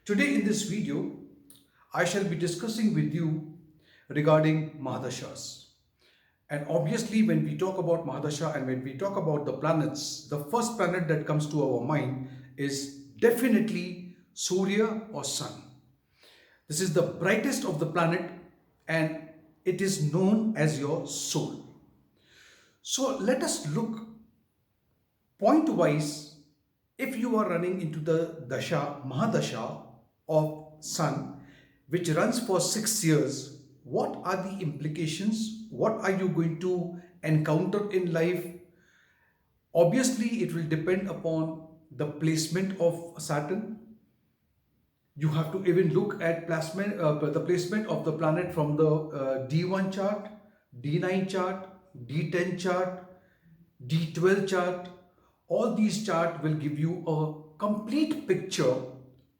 Today in this video, I shall be discussing with you regarding Mahadashas. And obviously, when we talk about Mahadasha and when we talk about the planets, the first planet that comes to our mind is definitely Surya or Sun. This is the brightest of the planet and it is known as your soul. So let us look point wise. If you are running into the Dasha, Mahadasha of Sun, which runs for 6 years, what are the implications? What are you going to encounter in life? Obviously, it will depend upon the placement of Saturn. You have to even look at the placement of the planet from the D1 chart, D9 chart, D10 chart, D12 chart. All these charts will give you a complete picture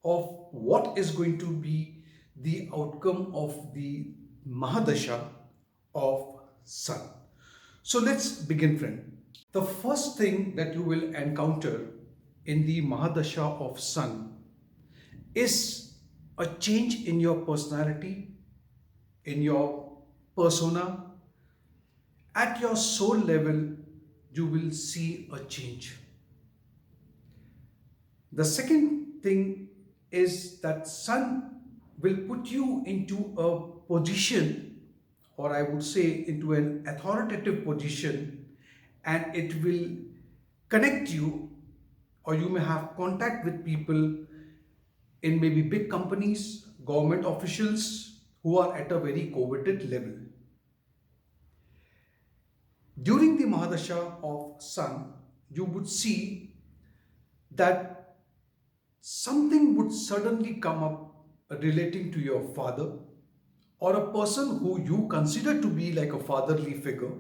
of what is going to be the outcome of the Mahadasha of Sun. So let's begin, friend. The first thing that you will encounter in the Mahadasha of Sun is a change in your personality, in your persona. At your soul level, you will see a change. The second thing is that Sun will put you into a position, or I would say into an authoritative position, and it will connect you, or you may have contact with people in maybe big companies, government officials who are at a very coveted level. During the Mahadasha of Sun, you would see that something would suddenly come up relating to your father or a person who you consider to be like a fatherly figure.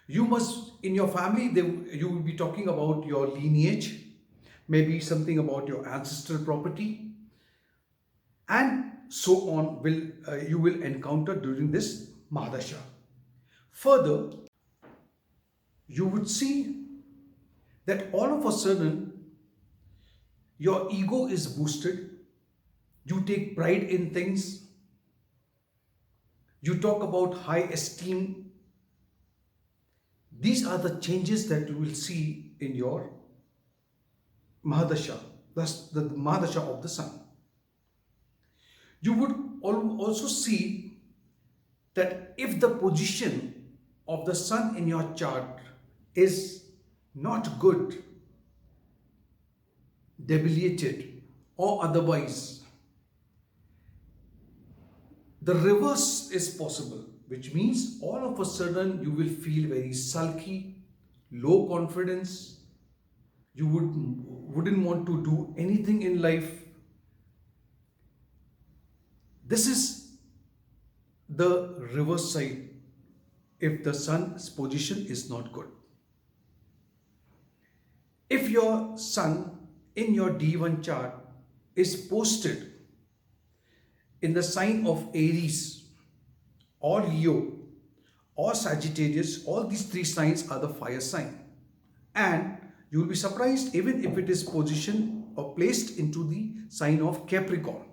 You must, in your family, you will be talking about your lineage, maybe something about your ancestral property, and so on will you will encounter during this Mahadasha. Further, you would see that all of a sudden your ego is boosted, you take pride in things, you talk about high esteem. These are the changes that you will see in your Mahadasha, thus the Mahadasha of the Sun. You would also see that if the position of the Sun in your chart is not good, debilitated, or otherwise, the reverse is possible, which means all of a sudden you will feel very sulky, low confidence, you wouldn't want to do anything in life. This is the reverse side if the Sun's position is not good. If your Sun in your D1 chart is posted in the sign of Aries or Leo or Sagittarius, all these three signs are the fire sign. And you will be surprised even if it is positioned or placed into the sign of Capricorn.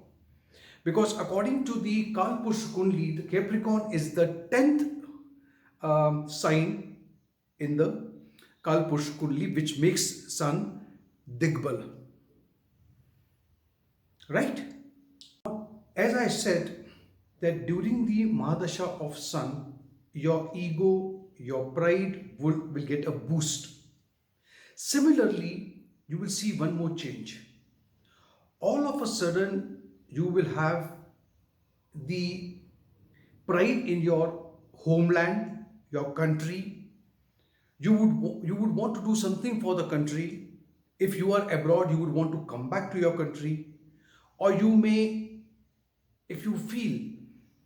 Because according to the Kalpush Kundli, the Capricorn is the 10th sign in the Kalpush Kundli, which makes Sun Digbal. Right? As I said, that during the Mahadasha of Sun, your ego, your pride will get a boost. Similarly, you will see one more change. All of a sudden, you will have the pride in your homeland, your country. You would want to do something for the country. If you are abroad, you would want to come back to your country, or you may, if you feel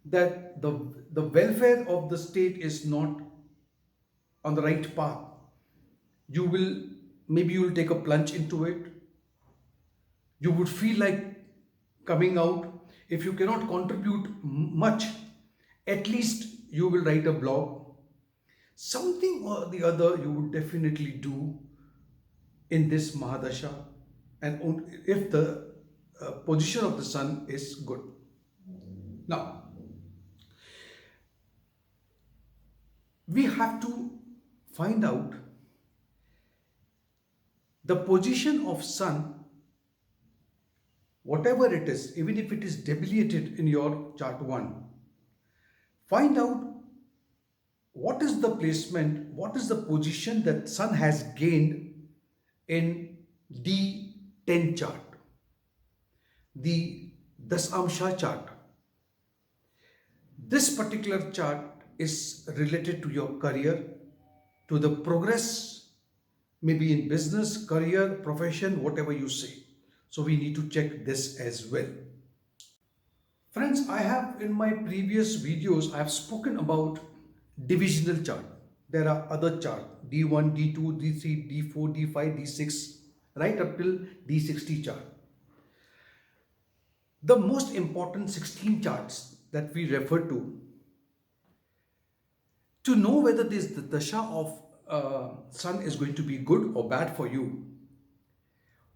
that the welfare of the state is not on the right path, you will maybe you will take a plunge into it. You would feel like coming out. If you cannot contribute much, at least you will write a blog. Something or the other you would definitely do in this Mahadasha. And if the position of the sun is good. Now, we have to find out the position of sun, whatever it is, even if it is debilitated in your chart 1. Find out what is the placement, what is the position that sun has gained in D10 chart, the Dasamsha chart. This particular chart is related to your career, to the progress, maybe in business, career, profession, whatever you say. So we need to check this as well. Friends, I have in my previous videos, I have spoken about divisional chart. There are other chart, D1, D2, D3, D4, D5, D6, right up till D60 chart. The most important 16 charts that we refer to know whether the dasha of sun is going to be good or bad for you,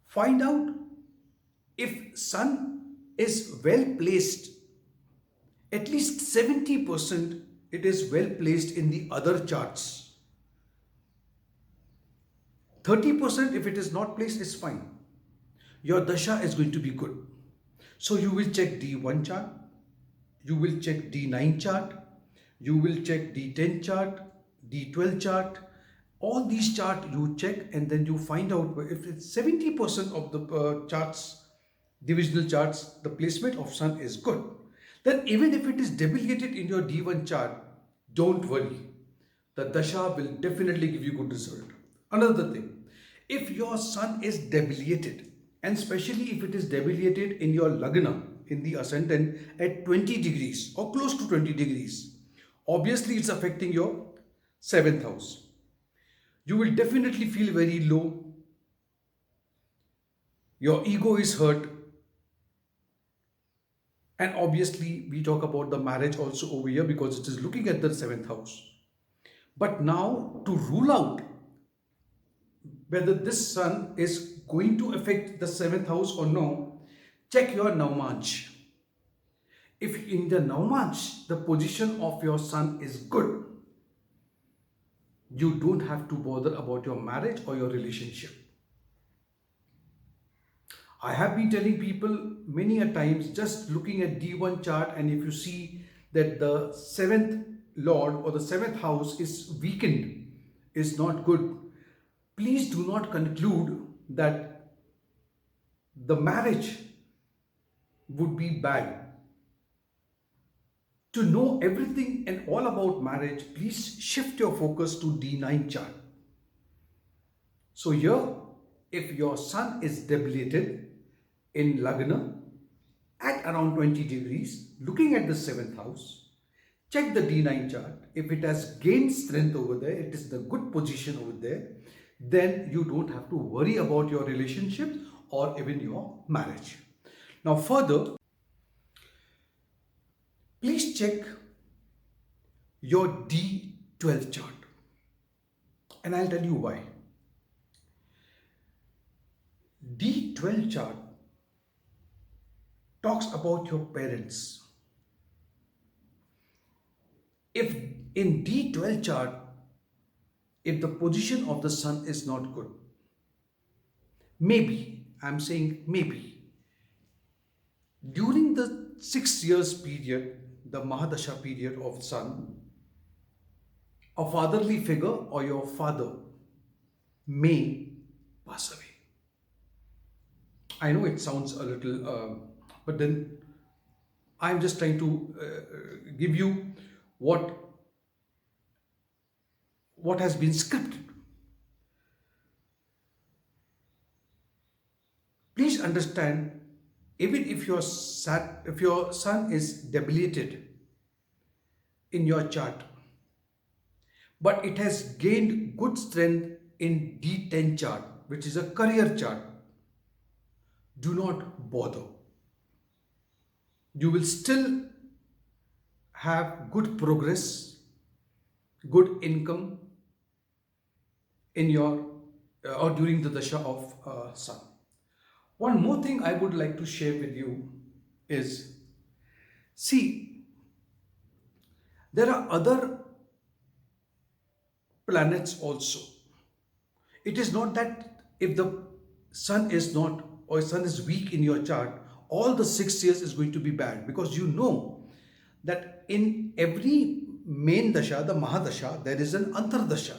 find out if sun is well placed, at least 70% it is well placed in the other charts. 30% if it is not placed is fine. Your dasha is going to be good. So you will check D1 chart, you will check D9 chart, you will check D10 chart, D12 chart. All these charts you check, and then you find out if it's 70% of the charts, divisional charts, the placement of sun is good. Then even if it is debilitated in your D1 chart, don't worry. The dasha will definitely give you good result. Another thing, if your sun is debilitated, and especially if it is debilitated in your lagna, in the ascendant at 20 degrees or close to 20 degrees, obviously it's affecting your 7th house. You will definitely feel very low. Your ego is hurt. And obviously we talk about the marriage also over here because it is looking at the 7th house. But now to rule out whether this sun is going to affect the 7th house or no, check your Navamsha. If in the Navamsha the position of your sun is good, you don't have to bother about your marriage or your relationship. I have been telling people many a times, just looking at D1 chart, and if you see that the 7th lord or the 7th house is weakened, is not good, please do not conclude that the marriage would be bad. To know everything and all about marriage, please shift your focus to D9 chart. So here, if your sun is debilitated in Lagna at around 20 degrees, looking at the 7th house, check the D9 chart. If it has gained strength over there, it is the good position over there, then you don't have to worry about your relationships or even your marriage. Now further, please check your D12 chart, and I'll tell you why. D12 chart talks about your parents. If in D12 chart, if the position of the sun is not good, maybe, I'm saying maybe, during the 6 years period, the Mahadasha period of sun, a fatherly figure or your father may pass away. I know it sounds a little, but then I'm just trying to give you what has been scripted. Please understand, even if your sun is debilitated in your chart, but it has gained good strength in D10 chart, which is a career chart, do not bother. You will still have good progress, good income in your or during the dasha of sun. One more thing I would like to share with you is, see, there are other planets also. It is not that if the sun is not or sun is weak in your chart, all the 6 years is going to be bad, because you know that in every main dasha, the Mahadasha, there is an Antardasha.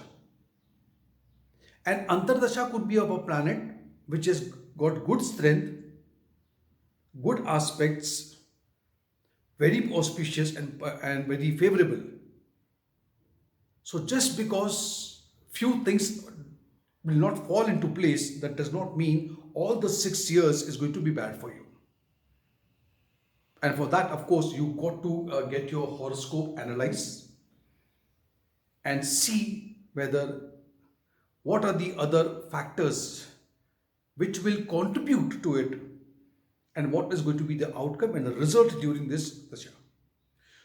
And Antardasha could be of a planet which has got good strength, good aspects, very auspicious and very favorable. So just because few things will not fall into place, that does not mean all the 6 years is going to be bad for you. And for that, of course, you got to get your horoscope analyzed and see whether what are the other factors which will contribute to it, and what is going to be the outcome and the result during this dasha.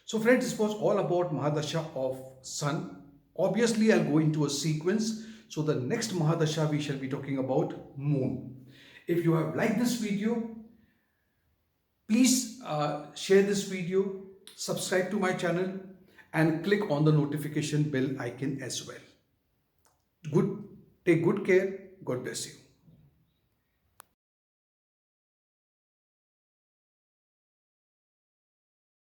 So friends, this was all about Mahadasha of Sun. Obviously, I'll go into a sequence. So the next Mahadasha we shall be talking about Moon. If you have liked this video, please share this video, subscribe to my channel, and click on the notification bell icon as well. Good, take good care. God bless you.